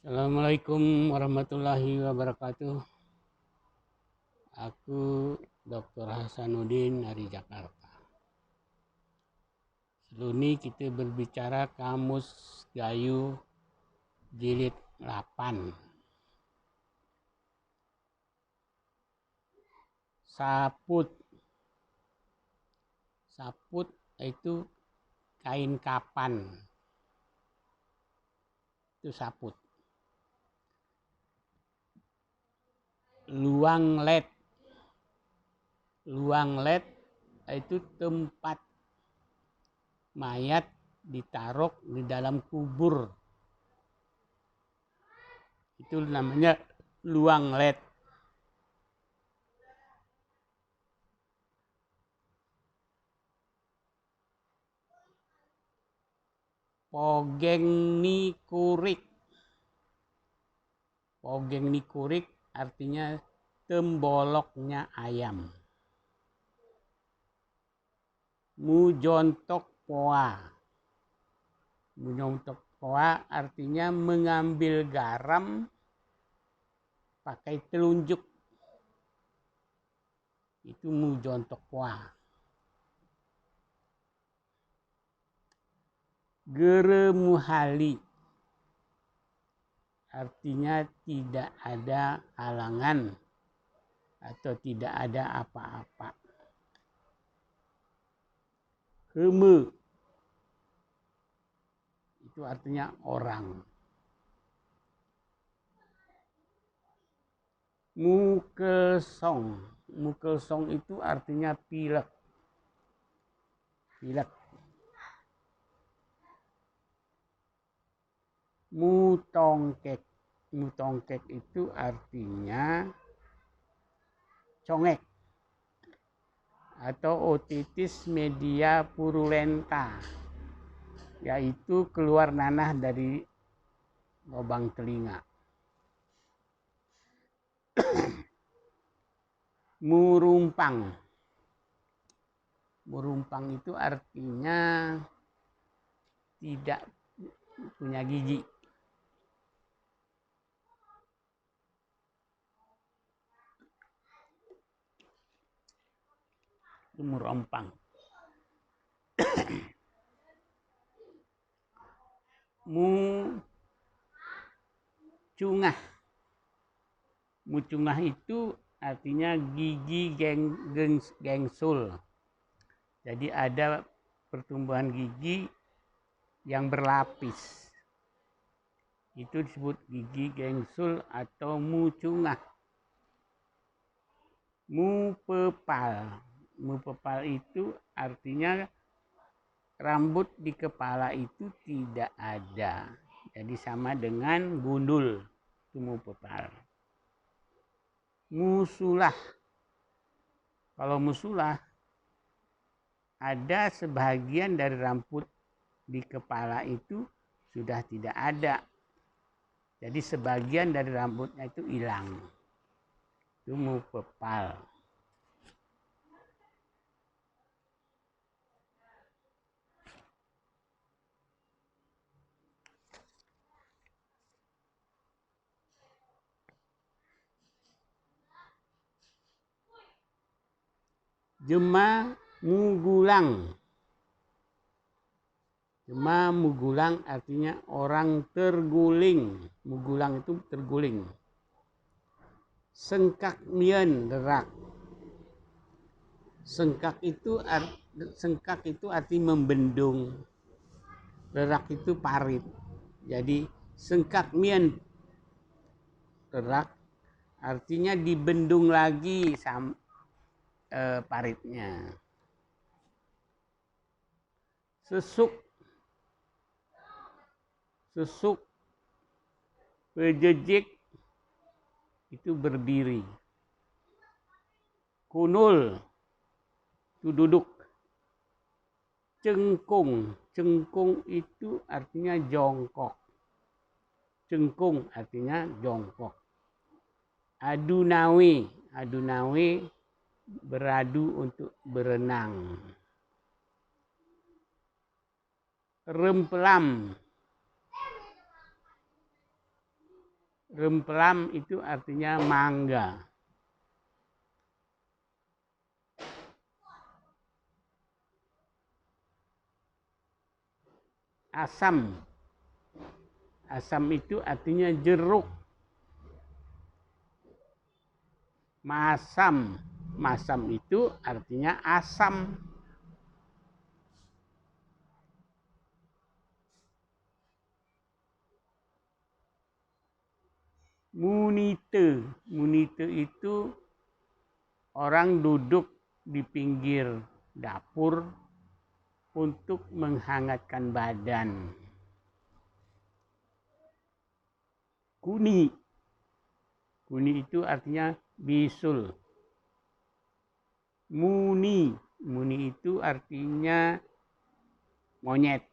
Assalamualaikum warahmatullahi wabarakatuh. Aku Dr. Hasanuddin dari Jakarta. Sebelum ini kita berbicara Kamus Gayo jilid 8. Saput. Saput itu kain kapan. Itu saput. Luang led. Luang led itu tempat mayat ditaruh di dalam kubur. Itu namanya luang led. Pogeng ni kurik. Pogeng ni kurik artinya temboloknya ayam. Mujontok poa. Mujontok poa artinya mengambil garam pakai telunjuk. Itu mujontok poa. Geremuhali artinya tidak ada halangan atau tidak ada apa-apa. Heme itu artinya orang. Mukelsong. Mukelsong itu artinya pilek. Pilek. Mutongkek. Mutongkek itu artinya congek atau otitis media purulenta, yaitu keluar nanah dari lubang telinga. Murumpang. Murumpang itu artinya tidak punya gigi. Itu murumpang. Mucungah. Mucungah itu artinya gigi gengsul. Jadi ada pertumbuhan gigi yang berlapis. Itu disebut gigi gengsul atau mucungah. Mupepal. Mupepal itu artinya rambut di kepala itu tidak ada. Jadi sama dengan gundul. Itu mupepal. Musulah. Kalau musulah ada sebagian dari rambut di kepala itu sudah tidak ada. Jadi sebagian dari rambutnya itu hilang. Itu mupepal. Jema mugulang. Jema mugulang artinya orang terguling. Mugulang itu terguling. Sengkak mien derak. Sengkak itu arti membendung. Derak itu parit. Jadi sengkak mien derak artinya dibendung lagi paritnya. Sesuk. Sesuk pejejik itu berdiri. Kunul itu duduk. Cengkung. Cengkung itu artinya jongkok. Cengkung artinya jongkok. Adunawi. Adunawi beradu untuk berenang. Rempelam. Remplam itu artinya mangga. Asam. Asam itu artinya jeruk. Masam. Masam itu artinya asam. Munite. Munite itu orang duduk di pinggir dapur untuk menghangatkan badan. Kuni. Kuni itu artinya bisul. Muni. Muni itu artinya monyet.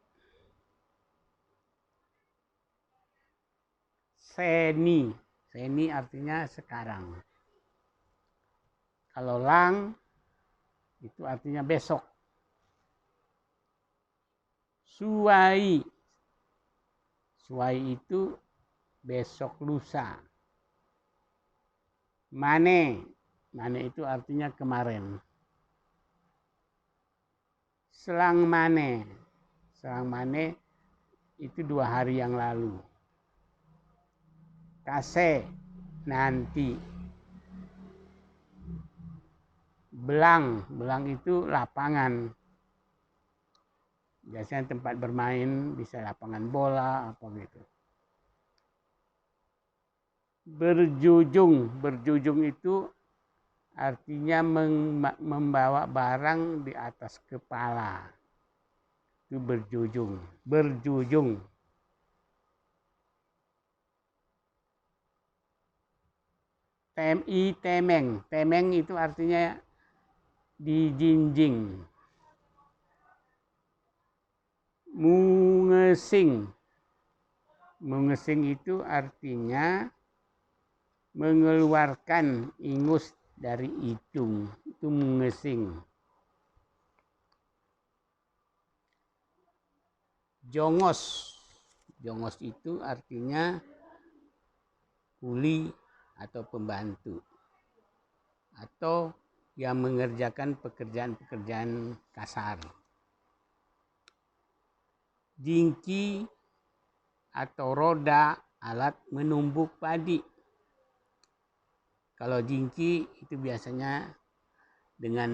Seni. Seni artinya sekarang. Kalau lang itu artinya besok. Suai. Suai itu besok lusa. Mane. Mane itu artinya kemarin. Selang mane. Selang mane itu 2 hari yang lalu. Kase. Nanti. Belang. Belang itu lapangan. Biasanya tempat bermain, bisa lapangan bola, apa gitu. Berjujung. Berjujung itu artinya membawa barang di atas kepala. Itu berjujung. Berjujung. Temeng. Temeng itu artinya dijinjing. Mungesing. Mungesing itu artinya mengeluarkan ingus dari hidung. Itu mungesing. Jongos. Jongos itu artinya kuli atau pembantu. Atau yang mengerjakan pekerjaan-pekerjaan kasar. Jingki atau roda alat menumbuk padi. Kalau jingki itu biasanya dengan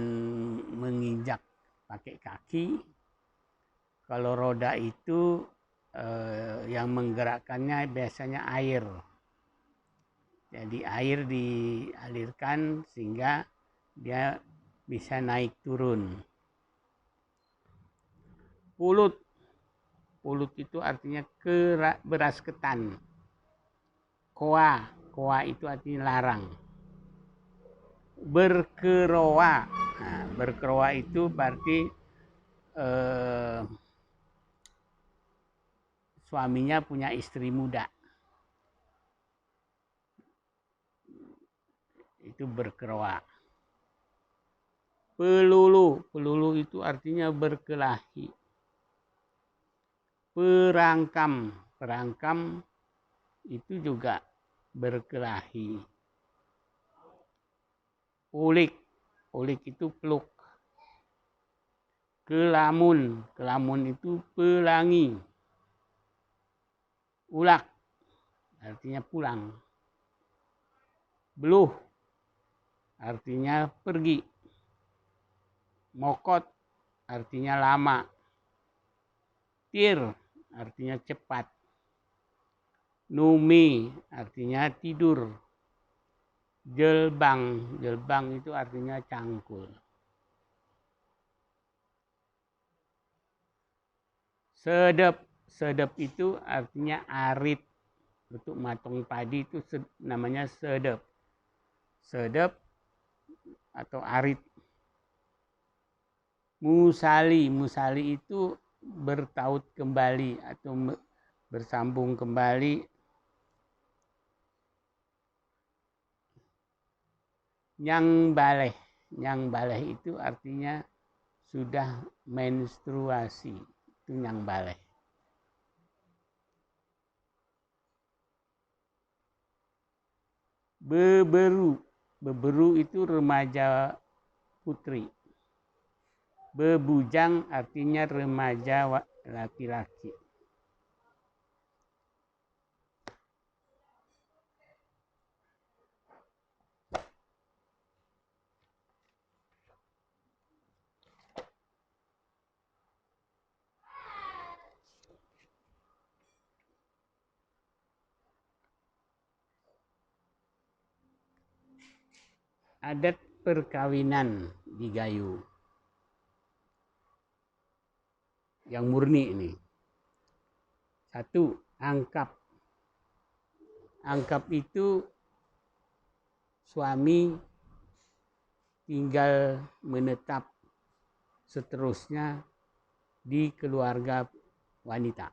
menginjak pakai kaki. Kalau roda itu yang menggerakkannya biasanya air. Jadi air dialirkan sehingga dia bisa naik turun. Pulut. Pulut itu artinya beras ketan. Koa. Koa itu artinya larang. Berkeroa. Nah, berkeroa itu berarti suaminya punya istri muda. Itu berkeroa. Pelulu. Pelulu itu artinya berkelahi. Perangkam. Perangkam itu juga berkelahi. Ulik. Ulik itu peluk. Kelamun. Kelamun itu pelangi. Ulak. Artinya pulang. Beluh. Artinya pergi. Mokot. Artinya lama. Tir. Artinya cepat. Numi. Artinya tidur. Jelbang. Jelbang itu artinya cangkul. Sedep. Sedep itu artinya arit. Untuk matong padi itu namanya sedep. Sedep atau arit. Musali. Musali itu bertaut kembali atau bersambung kembali. Nyang baleh. Nyang baleh itu artinya sudah menstruasi. Itu nyang baleh. Beberu. Beberu itu remaja putri. Bebujang artinya remaja laki-laki. Adat perkawinan di Gayo yang murni ini. 1. Angkap. Angkap itu suami tinggal menetap seterusnya di keluarga wanita.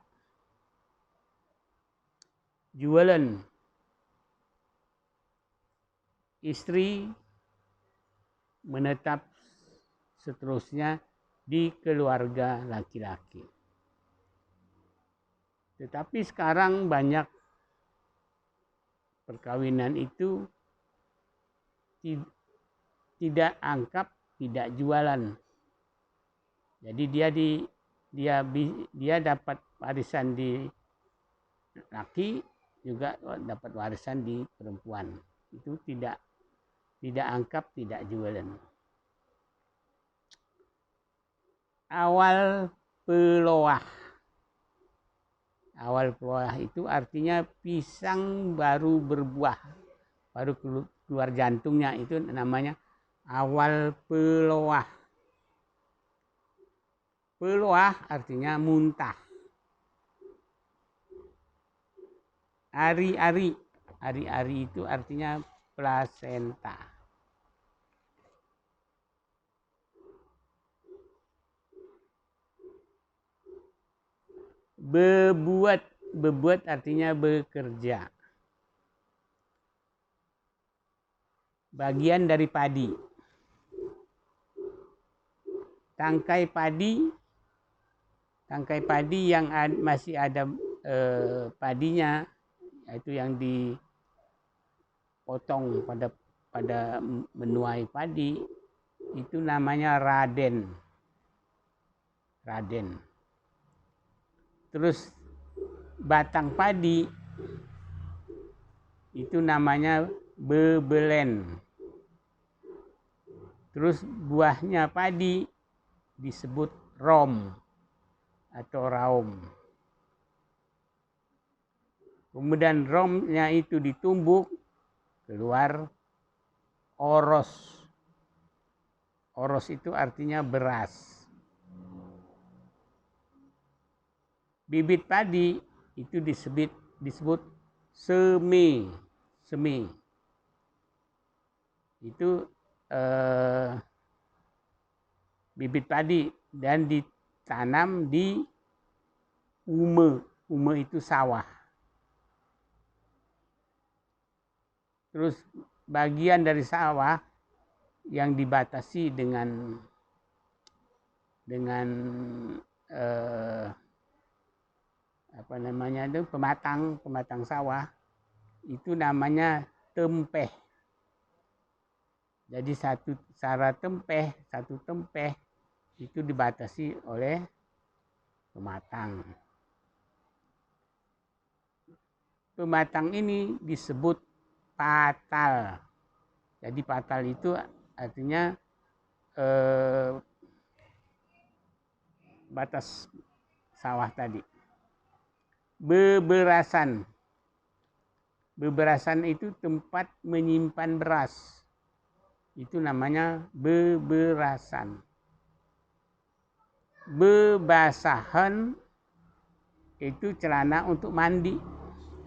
Jualan. Istri menetap seterusnya di keluarga laki-laki. Tetapi sekarang banyak perkawinan itu tidak angkap, tidak jualan. Jadi dia dapat warisan di laki, juga dapat warisan di perempuan. Itu tidak angkap, tidak jualan. Awal peloah. Awal peloah itu artinya pisang baru berbuah, baru keluar jantungnya, itu namanya awal peloah. Peloah artinya muntah. Ari-ari. Ari-ari itu artinya plasenta. Bebuat artinya bekerja. Bagian dari padi. Tangkai padi yang masih ada padinya, itu yang dipotong pada menuai padi, itu namanya raden. Terus batang padi itu namanya bebelen. Terus buahnya padi disebut rom atau raum. Kemudian romnya itu ditumbuk, keluar oros. Oros itu artinya beras. Bibit padi itu disebut seme. Itu bibit padi dan ditanam di ume. Ume itu sawah. Terus bagian dari sawah yang dibatasi dengan pematang sawah, itu namanya tempeh. Jadi satu tempeh itu dibatasi oleh pematang. Pematang ini disebut patal. Jadi patal itu artinya batas sawah tadi. Beberasan. Beberasan itu tempat menyimpan beras. Itu namanya beberasan. Bebasahan itu celana untuk mandi.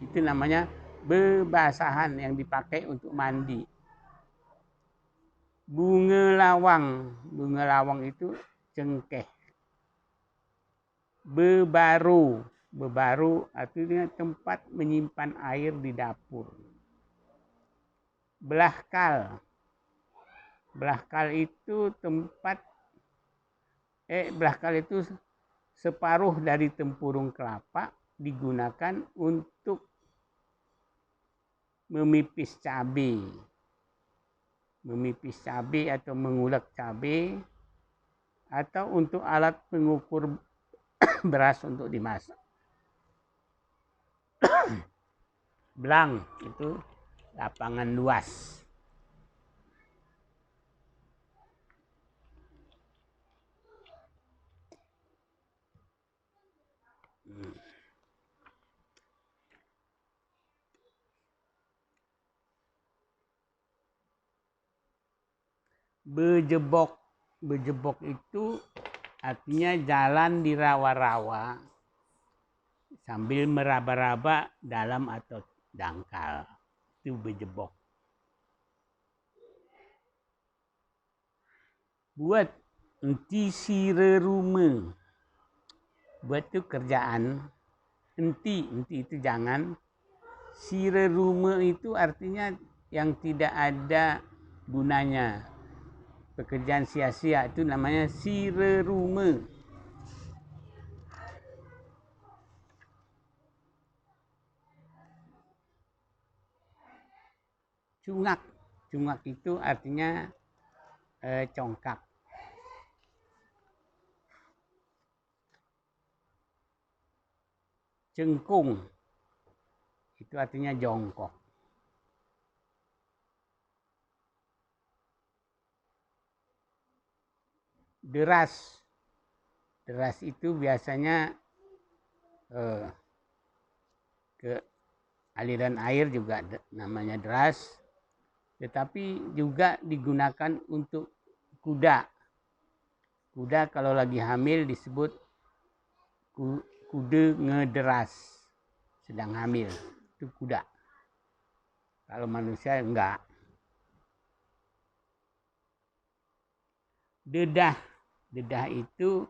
Itu namanya bebasahan yang dipakai untuk mandi. Bunga lawang itu cengkeh. Bebaru artinya tempat menyimpan air di dapur. Belahkal itu belahkal itu separuh dari tempurung kelapa digunakan untuk memipis cabai atau mengulek cabai, atau untuk alat pengukur beras untuk dimasak. Blang itu lapangan luas. Bejebok itu artinya jalan di rawa-rawa sambil meraba-raba dalam atau dangkal. Itu bejebok. Buat enti sirerume. Buat itu kerjaan. Enti itu jangan. Sirerume itu artinya yang tidak ada gunanya. Pekerjaan sia-sia itu namanya sirerume. Cungak itu artinya congkak. Cengkung itu artinya jongkok. Deras itu biasanya ke aliran air juga namanya deras, tetapi juga digunakan untuk kuda. Kuda kalau lagi hamil disebut kuda ngederas, sedang hamil, itu kuda. Kalau manusia enggak. Dedah itu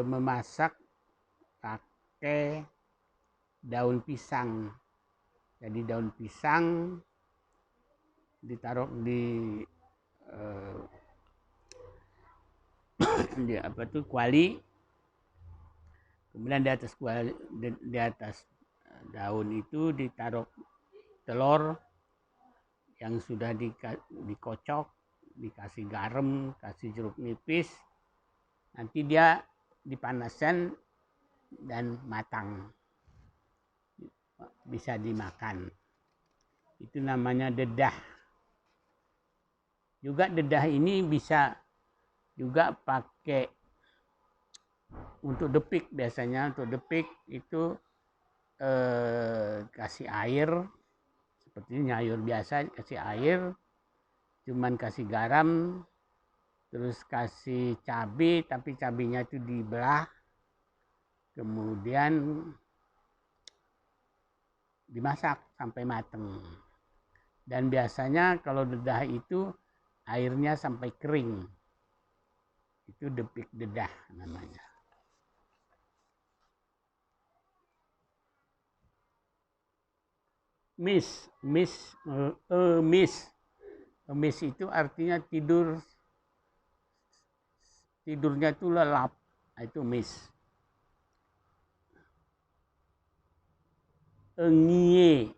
memasak pakai daun pisang. Jadi daun pisang ditaruh di kuali, kemudian di atas daun itu ditaruh telur yang sudah dikocok, dikasih garam, kasih jeruk nipis, nanti dia dipanaskan dan matang, bisa dimakan. Itu namanya dedah. Juga dedah ini bisa juga pakai untuk depik. Biasanya untuk depik itu kasih air, seperti nyayur biasa, kasih air, cuman kasih garam, terus kasih cabai, tapi cabainya itu dibelah, kemudian dimasak sampai matang. Dan biasanya kalau dedah itu airnya sampai kering, itu depik dedah namanya. Emis itu artinya tidurnya itu lelap, itu mis. Engi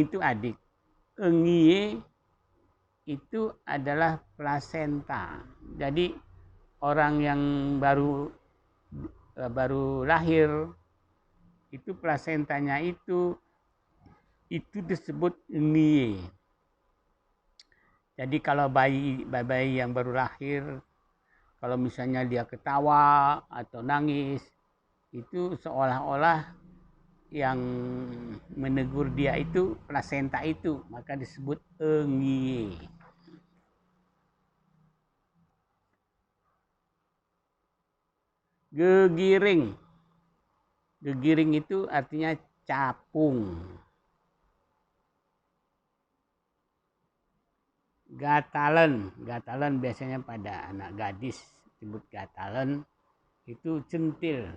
itu adik. Engie itu adalah plasenta. Jadi orang yang baru lahir itu plasentanya itu disebut engie. Jadi kalau bayi yang baru lahir, kalau misalnya dia ketawa atau nangis, itu seolah-olah yang menegur dia itu plasenta itu, maka disebut engie. Gegiring itu artinya capung. Gatalen biasanya pada anak gadis disebut gatalen, itu centil.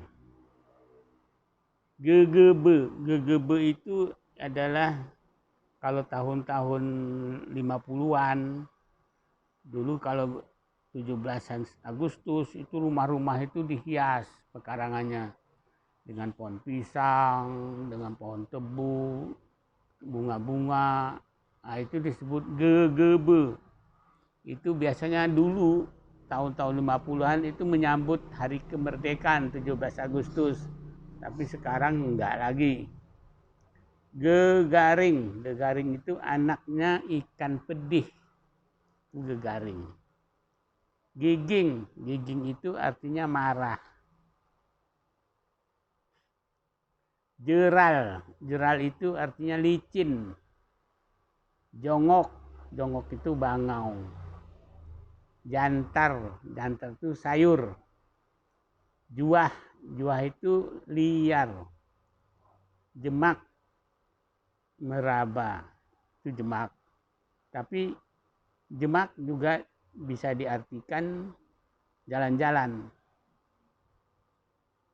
Gegebe itu adalah kalau tahun-tahun 50-an, dulu kalau 17 Agustus itu rumah-rumah itu dihias pekarangannya. dengan pohon pisang, dengan pohon tebu, bunga-bunga. Nah, itu disebut gegebe. Itu biasanya dulu tahun-tahun 50-an itu menyambut hari kemerdekaan 17 Agustus. Tapi sekarang enggak lagi. Gegaring. Gegaring itu anaknya ikan pedih. Gegaring. Giging. Giging itu artinya marah. Jeral. Jeral itu artinya licin. Jongok. Jongok itu bangau. Jantar. Jantar itu sayur. Juah. Juah itu liar. Jemak. Meraba. Itu jemak. Tapi jemak juga bisa diartikan jalan-jalan.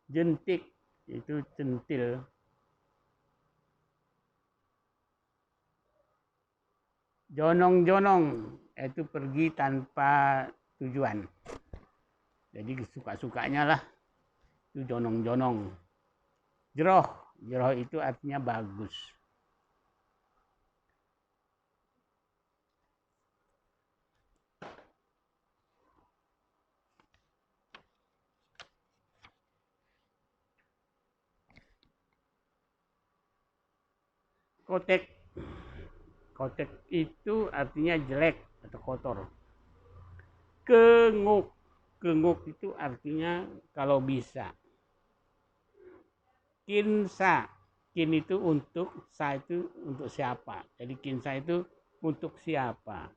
Jentik itu centil. Jonong-jonong itu pergi tanpa tujuan. Jadi suka-sukanya lah. Itu jonong-jonong. Jeroh. Jeroh itu artinya bagus. Kotek. Kotek itu artinya jelek atau kotor. Kenguk. Kenguk itu artinya kalau bisa. Kinsa. Kin itu untuk, sa itu untuk siapa. Jadi kinsa itu untuk siapa.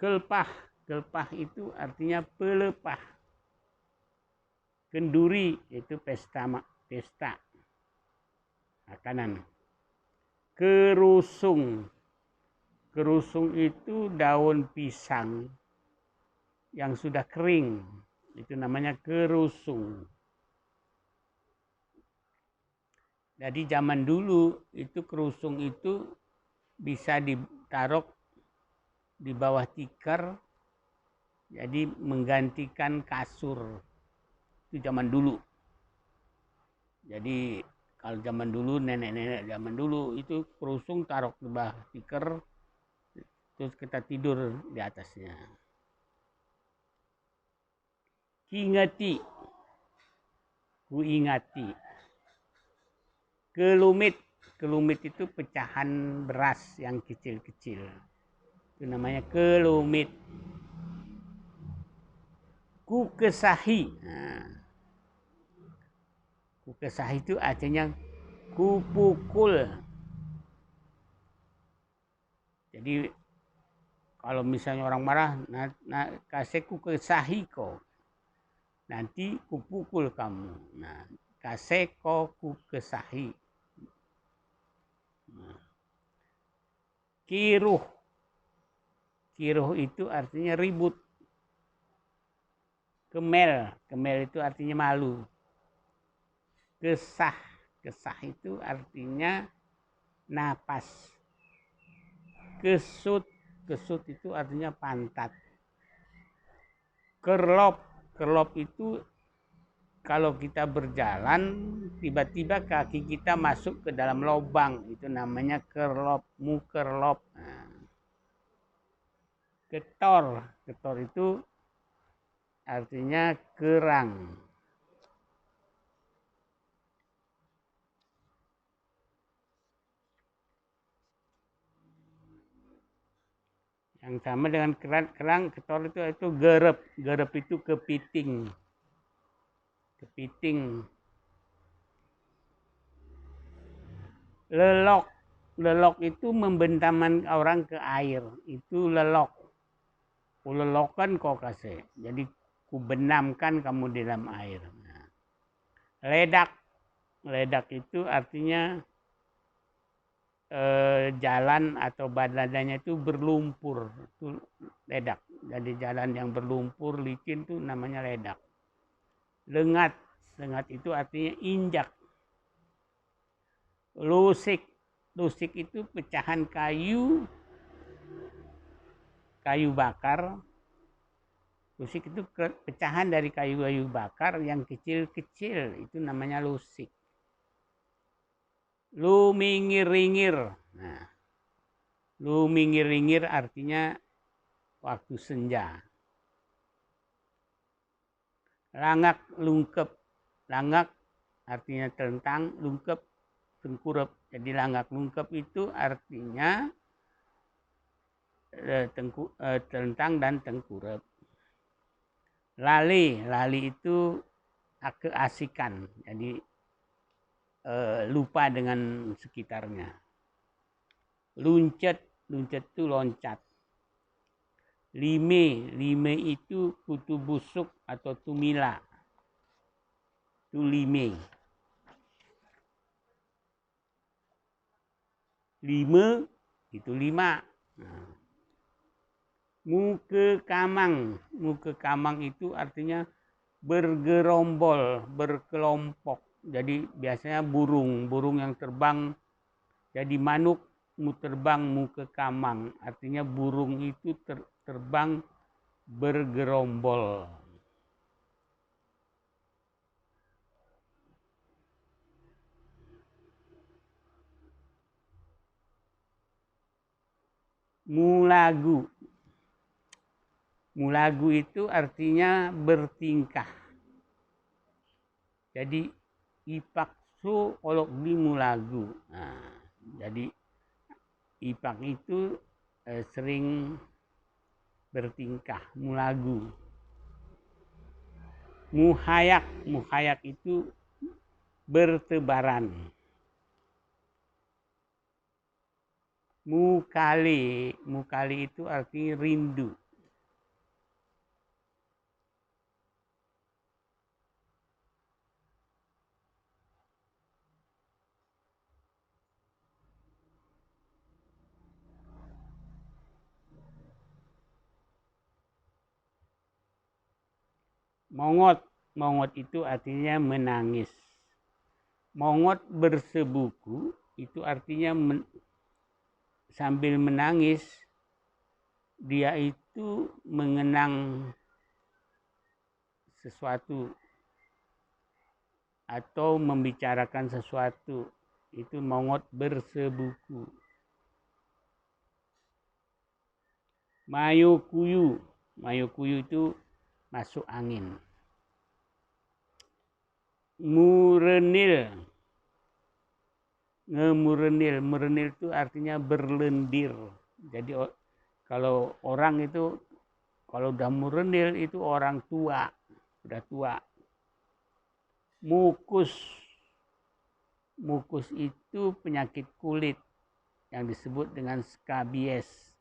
Kelpah. Kelpah itu artinya pelepah. Kenduri itu pesta makanan. Kerusung. Kerusung itu daun pisang yang sudah kering. Itu namanya kerusung. Jadi zaman dulu itu kerusung itu bisa ditaruh di bawah tikar. Jadi menggantikan kasur. Itu zaman dulu. Jadi kalau zaman dulu, nenek-nenek zaman dulu itu kerusung taruh di bawah tikar, terus kita tidur di atasnya. Kingati. Ku ingati. Kelumit. Kelumit itu pecahan beras yang kecil-kecil. Itu namanya kelumit. Ku kesahi. Nah, ku kesahi itu artinya ku pukul. Jadi kalau misalnya orang marah, kasih ku kesahi kau. Nanti ku pukul kamu. Nah, kasih kau ku kesahi. Nah. Kiruh. Kiruh itu artinya ribut. Kemel. Kemel itu artinya malu. Kesah. Kesah itu artinya napas. Kesut. Kesut itu artinya pantat. Kerlop. Kerlop itu kalau kita berjalan tiba-tiba kaki kita masuk ke dalam lubang, itu namanya kerlop, mukerlop. Nah. Ketor. Ketor itu artinya kerang. Yang sama dengan kerang, ketor itu gerep. Gerep itu kepiting. Kepiting. Lelok. Lelok itu membentaman orang ke air. Itu lelok. Ku lelokan kau kasih. Jadi ku benamkan kamu di dalam air. Nah. Ledak. Ledak itu artinya jalan atau badannya itu berlumpur. Itu ledak. Jadi jalan yang berlumpur, licin itu namanya ledak. Lengat. Lengat itu artinya injak. Lusik. Lusik itu pecahan kayu bakar Lusik itu pecahan dari kayu-kayu bakar yang kecil-kecil, itu namanya lusik. Lumingir-ringir. Nah, lumingir-ringir artinya waktu senja. Langak lungkep. Langak artinya telentang, lungkep tengkurep. Jadi langak lungkep itu artinya telentang dan tengkurep. Lali itu keasikan. Jadi lupa dengan sekitarnya. Luncet itu loncat. Lime itu kutu busuk atau tumila. Itu lime. Lima itu lima. Nah. Muke kamang itu artinya bergerombol, berkelompok. Jadi biasanya burung yang terbang. Jadi manuk mu terbang muke kamang, artinya burung itu terbang bergerombol. Mulagu itu artinya bertingkah. Jadi ipaksu olok di mulagu. Nah, jadi ipak itu sering bertingkah, mulagu. Muhayak itu bertebaran. Mukali itu artinya rindu. Mongot itu artinya menangis. Mongot bersebuku itu artinya sambil menangis dia itu mengenang sesuatu atau membicarakan sesuatu. Itu mongot bersebuku. Mayukuyu itu masuk angin. Merenil itu artinya berlendir. Jadi kalau orang itu kalau udah merenil itu orang tua, udah tua. Mukus itu penyakit kulit yang disebut dengan skabies.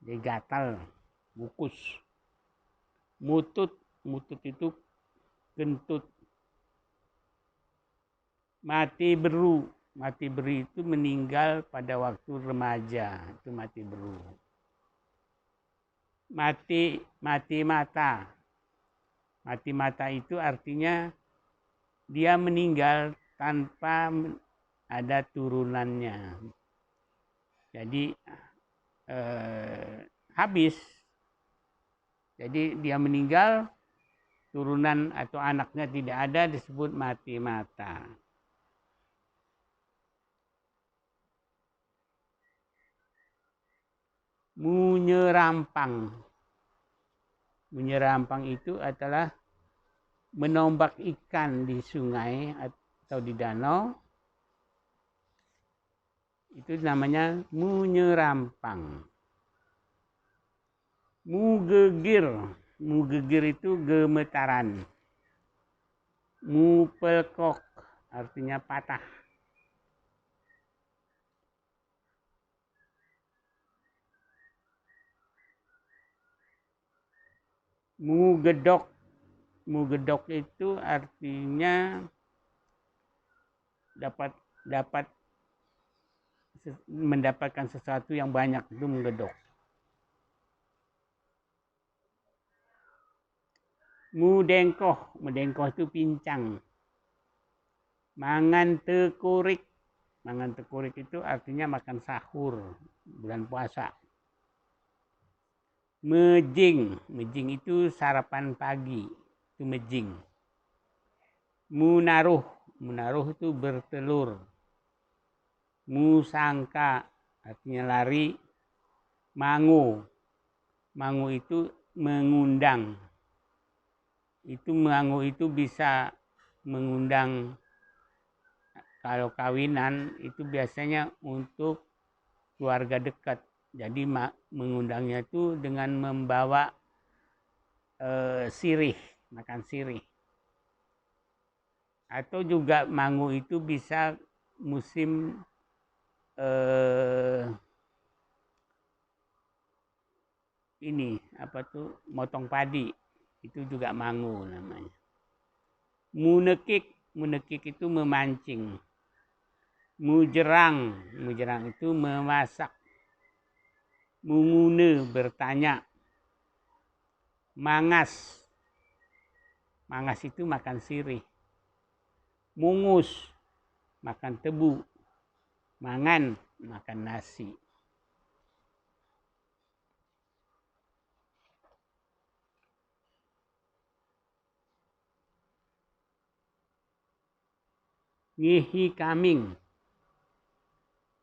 Jadi gatal, mukus. Mutut itu kentut. Mati beru itu meninggal pada waktu remaja, itu mati beru. Mati mata itu artinya dia meninggal tanpa ada turunannya. Jadi habis. Jadi dia meninggal, turunan atau anaknya tidak ada, disebut mati mata. Munyerampang itu adalah menombak ikan di sungai atau di danau. Itu namanya munyerampang. Mugegir itu gemetaran. Mupelkok artinya patah. Mugedok itu artinya mendapatkan sesuatu yang banyak, itu mugedok. Mudengkoh itu pincang. Mangan tekurik itu artinya makan sahur bulan puasa. Mejing, mejing itu sarapan pagi, itu mejing. Munaruh, munaruh itu bertelur. Musangka artinya lari. Mangu, mangu itu mengundang. Itu mangu itu bisa mengundang, kalau kawinan itu biasanya untuk keluarga dekat. Jadi mengundangnya itu dengan membawa sirih, makan sirih. Atau juga mangu itu bisa musim ini apa tuh, motong padi, itu juga mangu namanya. Munekik, munekik itu memancing. Mujerang, mujerang itu memasak. Mungune bertanya. Mangas, mangas itu makan sirih. Mungus, makan tebu. Mangan, makan nasi. Ngihi kaming,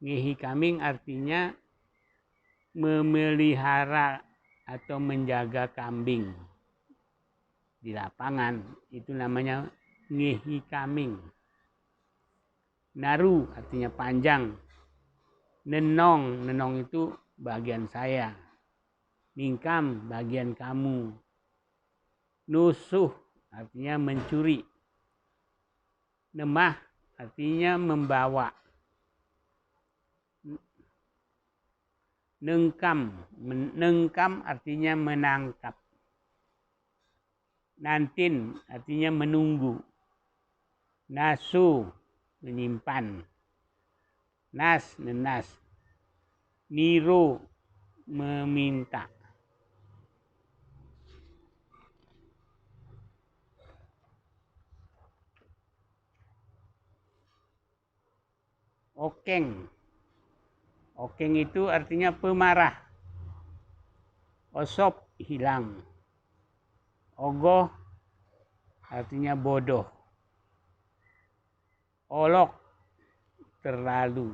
ngihi kaming artinya memelihara atau menjaga kambing di lapangan, itu namanya ngihi kaming. Naru artinya panjang. Nenong, nenong itu bagian saya. Ningkam bagian kamu. Nusuh artinya mencuri. Nemah artinya membawa. Nengkam, nengkam artinya menangkap. Nantin artinya menunggu. Nasu menyimpan. Nas, nenas. Niro meminta. Okeng, okeng itu artinya pemarah. Osop hilang. Ogoh artinya bodoh. Olok terlalu.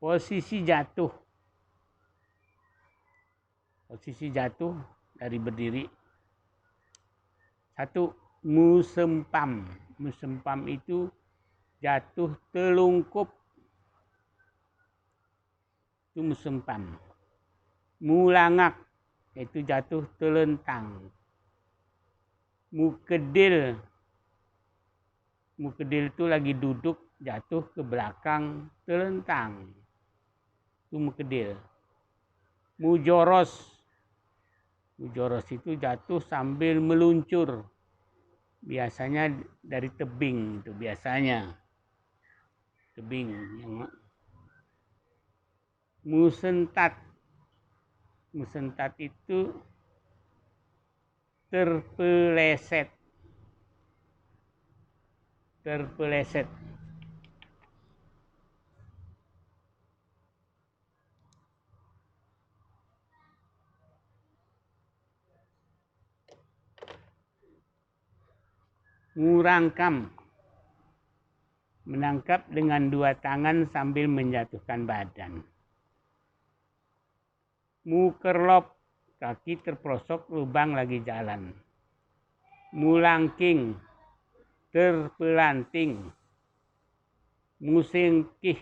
Posisi jatuh. Posisi jatuh dari berdiri. 1. Musempam. Musempam itu jatuh telungkup. Itu musempam. Mulangak itu jatuh telentang. Mukedil. Mukedil itu lagi duduk jatuh ke belakang telentang. Itu mukedil. Mujoros. Mujoros itu jatuh sambil meluncur. Biasanya dari tebing itu biasanya. Tebing yang musentat. Musentat itu terpeleset. Terpeleset. Ngurangkam. Menangkap dengan 2 tangan sambil menjatuhkan badan. Mukerlop. Kaki terprosok lubang lagi jalan. Mulangking. Terpelanting. Musingkih.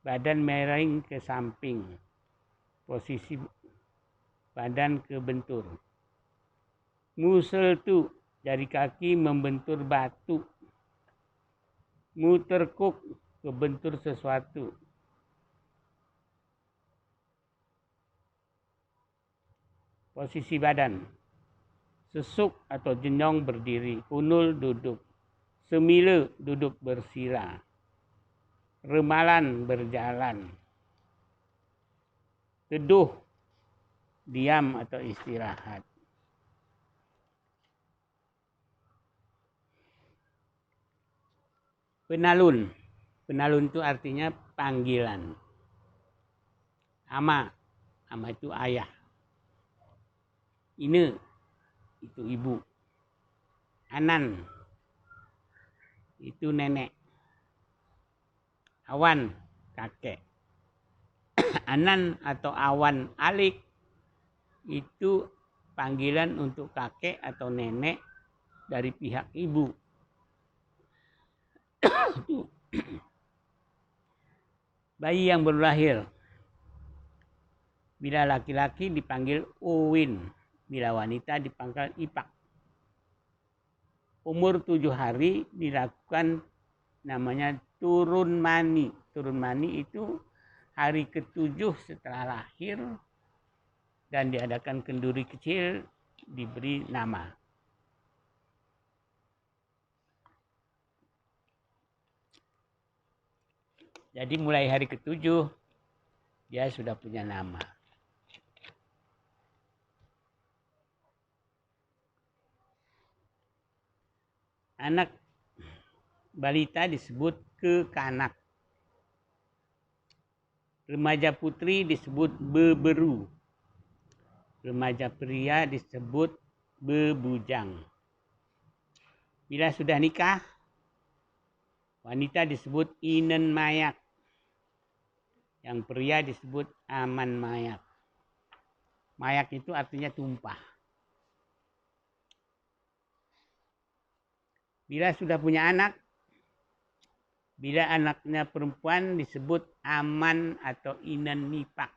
Badan miring ke samping. Posisi badan kebentur. Museltu. Jari kaki membentur batu. Muterkuk. Kebentur sesuatu. Posisi badan. Sesuk atau jenyong berdiri. Kunul duduk. Semile duduk bersila. Remalan berjalan. Teduh diam atau istirahat. Penalun. Penalun itu artinya panggilan. Ama. Ama itu ayah. Ine itu ibu. Anan itu nenek. Awan kakek. Anan atau awan alik itu panggilan untuk kakek atau nenek dari pihak ibu. Bayi yang baru lahir. Bila laki-laki dipanggil Uwin. Bila wanita dipanggil Ipak. Umur 7 hari dilakukan namanya turun mani. Turun mani itu hari ke-7 setelah lahir dan diadakan kenduri kecil, diberi nama. Jadi mulai hari ke-7 dia sudah punya nama. Anak balita disebut kekanak. Remaja putri disebut beberu. Remaja pria disebut bebujang. Bila sudah nikah, wanita disebut inen mayak. Yang pria disebut aman mayak. Mayak itu artinya tumpah. Bila sudah punya anak, bila anaknya perempuan disebut aman atau inen nipak.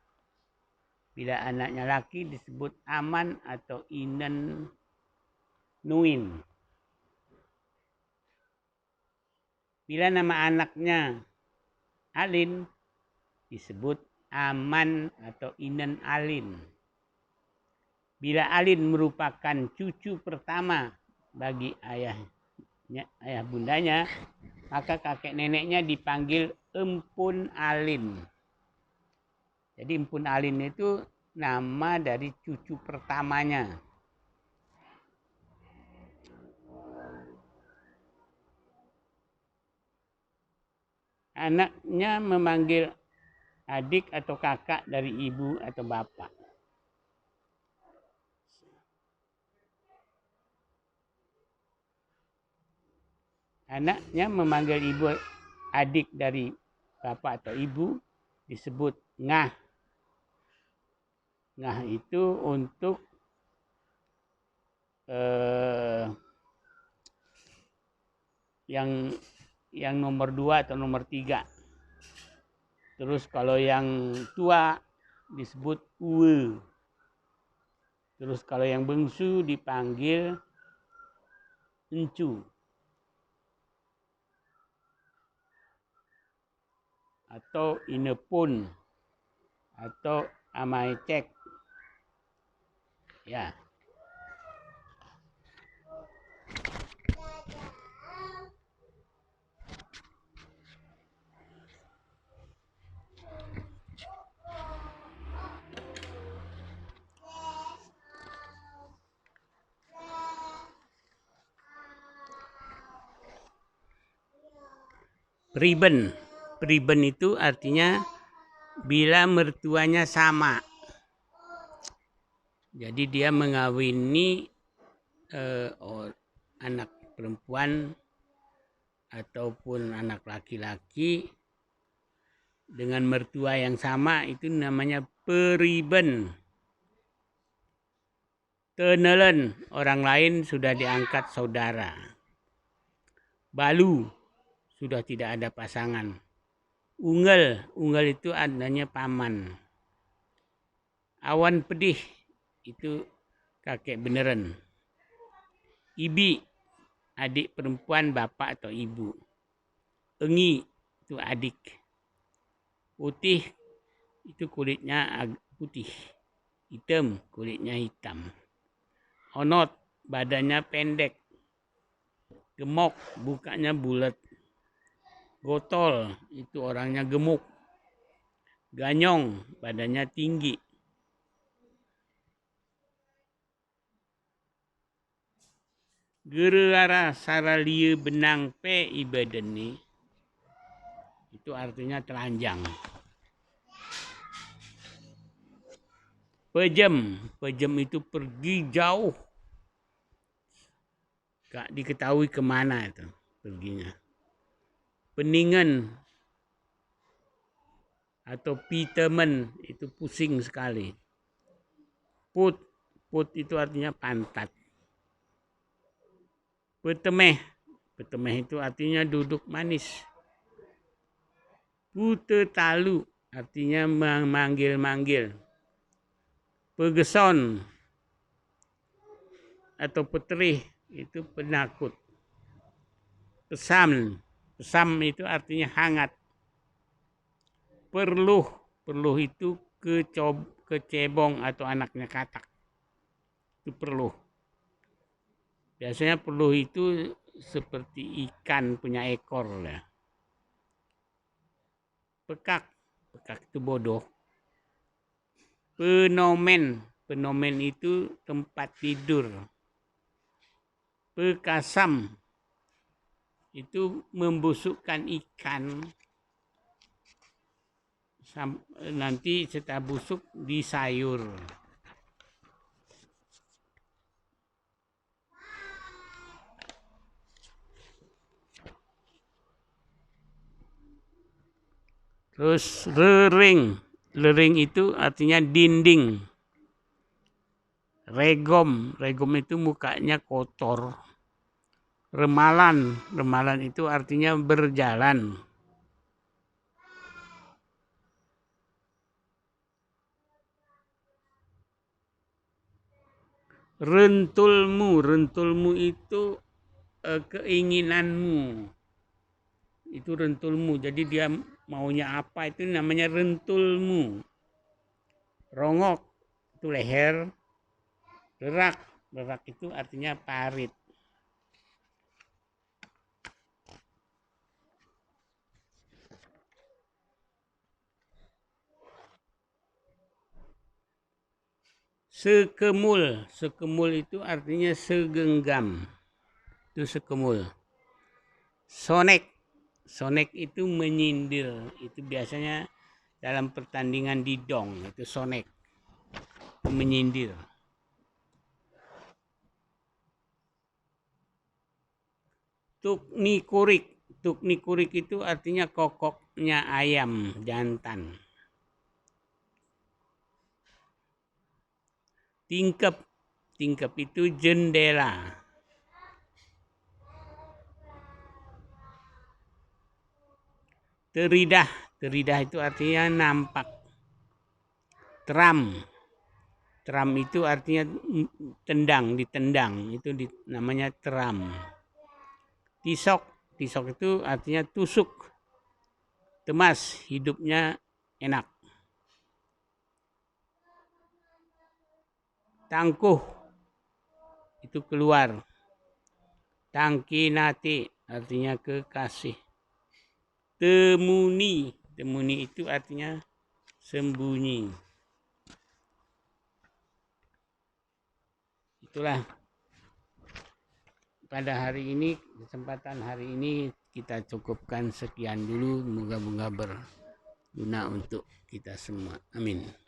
Bila anaknya laki disebut aman atau inen nuin. Bila nama anaknya Alin disebut aman atau inen Alin. Bila Alin merupakan cucu pertama bagi ayah bundanya, maka kakek neneknya dipanggil Empun Alin. Jadi Empun Alin itu nama dari cucu pertamanya. Anaknya memanggil adik atau kakak dari ibu atau bapak. Anaknya memanggil ibu adik dari bapak atau ibu disebut ngah. Ngah itu untuk yang nomor 2 atau nomor 3. Terus kalau yang tua disebut uwe. Terus kalau yang bungsu dipanggil encu. Atau inepun. Atau amaecek. Ya. Priben. Priben itu artinya bila mertuanya sama. Jadi dia mengawini anak perempuan ataupun anak laki-laki dengan mertua yang sama, itu namanya periben. Tenelen, orang lain sudah diangkat saudara. Balu, sudah tidak ada pasangan. Unggal, unggal itu adanya paman. Awan pedih, itu kakek beneran. Ibi, adik perempuan bapak atau ibu. Engi, itu adik. Putih, itu kulitnya putih. Hitam, kulitnya hitam. Onot, badannya pendek. Gemok, bukanya bulat. Gotol, itu orangnya gemuk. Ganyong, badannya tinggi. Gerara saralia benang pe ibadani. itu artinya telanjang. Pejem itu pergi jauh, gak diketahui kemana itu perginya. Peningan atau pitemen itu pusing sekali. Put itu artinya pantat. Petemeh itu artinya duduk manis. Pute talu artinya memanggil-manggil. Pegeson atau peterih itu penakut. Pesam itu artinya hangat. Perluh itu kecebong atau anaknya katak. Itu perluh. Biasanya perluh itu seperti ikan punya ekor ya. Pekak itu bodoh. Penomen itu tempat tidur. Pekasam itu membusukkan ikan. Nanti setelah busuk di sayur. Terus lering itu artinya dinding. Regom itu mukanya kotor. Remalan itu artinya berjalan. Rentulmu itu keinginanmu. Itu rentulmu. Jadi dia maunya apa itu namanya rentulmu. Rongok itu leher. Lerak itu artinya parit. Sekemul itu artinya segenggam. Itu sekemul. Sonek itu menyindir. Itu biasanya dalam pertandingan didong. Itu sonek. Itu menyindir. Tuknikurik itu artinya kokoknya ayam jantan. Tingkep itu jendela. Teridah itu artinya nampak. Tram itu artinya ditendang, itu namanya tram. Tisok itu artinya tusuk. Temas, hidupnya enak. Tangkuh itu keluar. Tangkinati artinya kekasih. Temuni itu artinya sembunyi. Itulah pada hari ini, kesempatan hari ini kita cukupkan sekian dulu. Moga-moga berguna untuk kita semua. Amin.